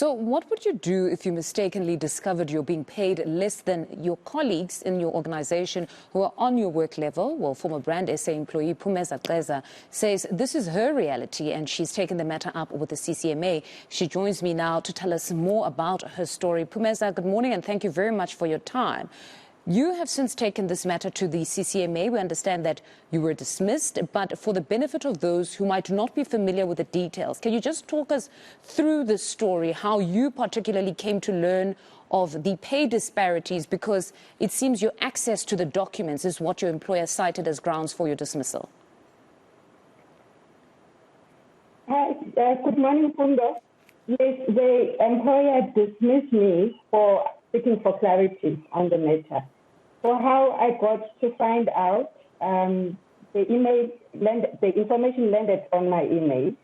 So what would you do if you mistakenly discovered you're being paid less than your colleagues in your organization who are on your work level? Well, former Brand SA employee Pumeza Ceza says this is her reality and she's taken the matter up with the CCMA. She joins me now to tell us more about her story. Pumeza, good morning and thank you very much for your time. You have since taken this matter to the CCMA. We understand that you were dismissed, but for the benefit of those who might not be familiar with the details, can you just talk us through the story, how you particularly came to learn of the pay disparities, because it seems your access to the documents is what your employer cited as grounds for your dismissal? Hi, good morning, Fundo. Yes, the employer dismissed me for seeking for clarity on the matter. So how I got to find out, the information landed on my email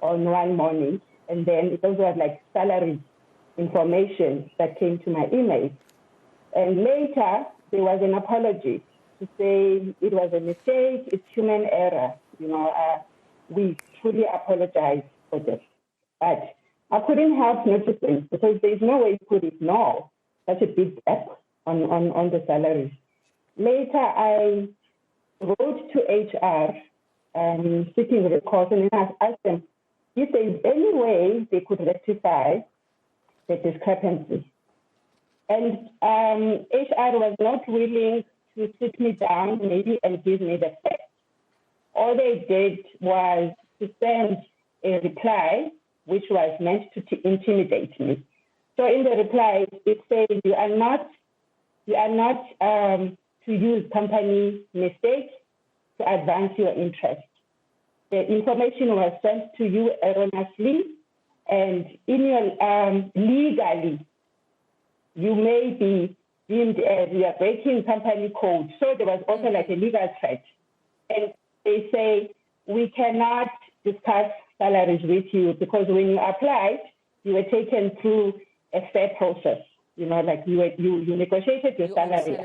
on one morning, and then it also was like salary information that came to my email. And later, there was an apology to say it was a mistake, it's human error. We truly apologize for this. But I couldn't help noticing, because there's no way you could ignore such a big gap on the salary. Later, I wrote to HR seeking recourse, and I asked them if there's any way they could rectify the discrepancy. And HR was not willing to sit me down maybe and give me the facts. All they did was to send a reply which was meant to intimidate me. So in the reply, it says you are not to use company mistakes to advance your interest. The information was sent to you erroneously, and in your legally, you may be deemed as you are breaking company code. So there was also like a legal threat, and they say we cannot discuss salaries with you because when you applied, you were taken through a fair process. Like you negotiated your salary.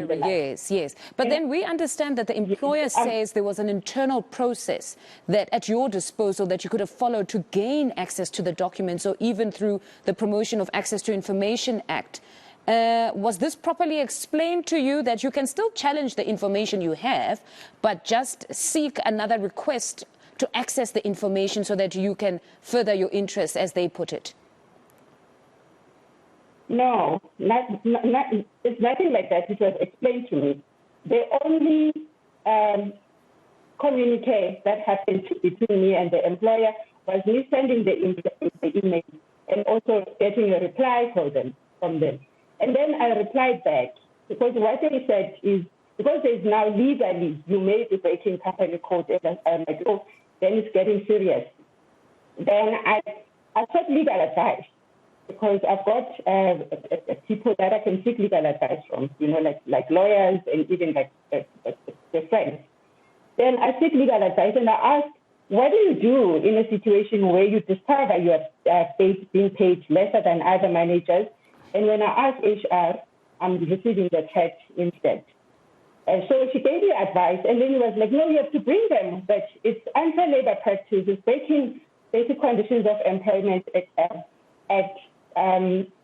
Yes. But then we understand that the employer says there was an internal process that at your disposal that you could have followed to gain access to the documents, or even through the Promotion of Access to Information Act. Was this properly explained to you, that you can still challenge the information you have, but just seek another request to access the information so that you can further your interests, as they put it? No, it's nothing like that. It was explained to me. The only communique that happened between me and the employer was me sending the email and also getting a reply from them. And then I replied back, because what they said is, because there's now legally, you may be breaking company code, and I'm like, oh, then it's getting serious. Then I sought legal advice, because I've got people that I can seek legal advice from, like lawyers and even like their friends. Then I seek legal advice and I ask, what do you do in a situation where you discover you are being paid lesser than other managers? And when I ask HR, I'm receiving the threat instead. And so she gave me advice, and then it was like, no, you have to bring them, but it's unfair labor practice, it's breaking basic conditions of employment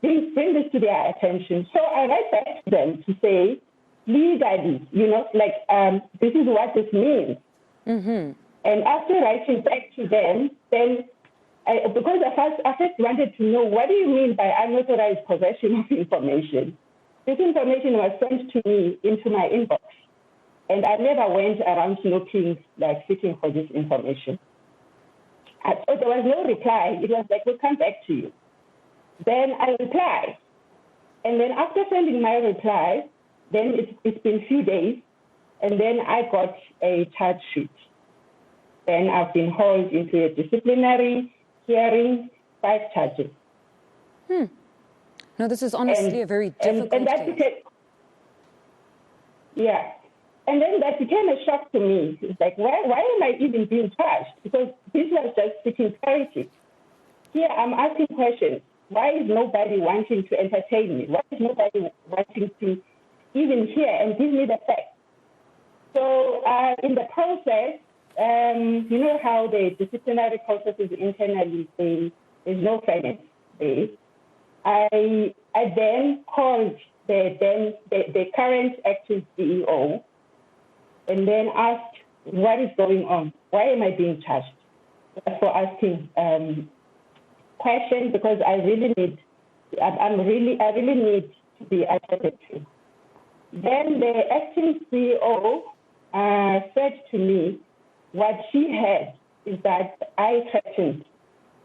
bring this to their attention. So I write back to them to say, legally, this is what this means. Mm-hmm. And after writing back to them, then, because I first wanted to know, what do you mean by unauthorized possession of information? This information was sent to me into my inbox, and I never went around looking, seeking for this information. So there was no reply. It was like, we'll come back to you. Then I replied. And then after sending my reply, then it's been a few days, and then I got a charge sheet. Then I've been hauled into a disciplinary hearing, 5 charges. No, this is honestly a very difficult case. Yeah. And then that became a shock to me. It's like, why am I even being charged? Because this was just seeking clarity. Here I'm asking questions. Why is nobody wanting to entertain me? Why is nobody wanting to even hear and give me the facts? So in the process, you know how the disciplinary processes internally, there's no fairness. I then called the current acting CEO and then asked, what is going on? Why am I being charged? For asking questions, because I really need to be attended to. Then the acting CEO said to me, what she had is that I threatened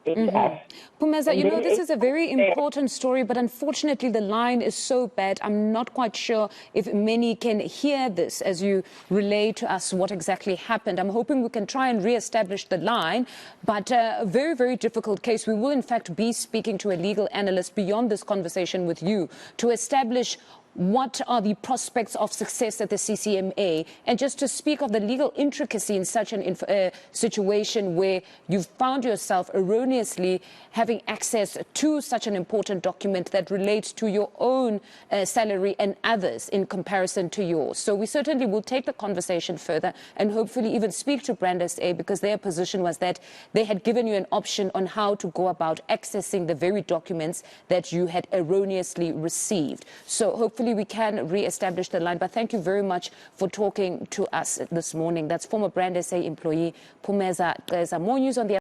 HR. Pumeza, you know, this is a very important story, but unfortunately the line is so bad. I'm not quite sure if many can hear this as you relay to us what exactly happened. I'm hoping we can try and re-establish the line, but a very, very difficult case. We will, in fact, be speaking to a legal analyst beyond this conversation with you to establish what are the prospects of success at the CCMA, and just to speak of the legal intricacy in such a situation where you've found yourself erroneously having access to such an important document that relates to your own salary and others in comparison to yours. So we certainly will take the conversation further and hopefully even speak to Brand SA, because their position was that they had given you an option on how to go about accessing the very documents that you had erroneously received. So hopefully we can re-establish the line. But thank you very much for talking to us this morning. That's former Brand SA employee Pumeza Ceza. More news on the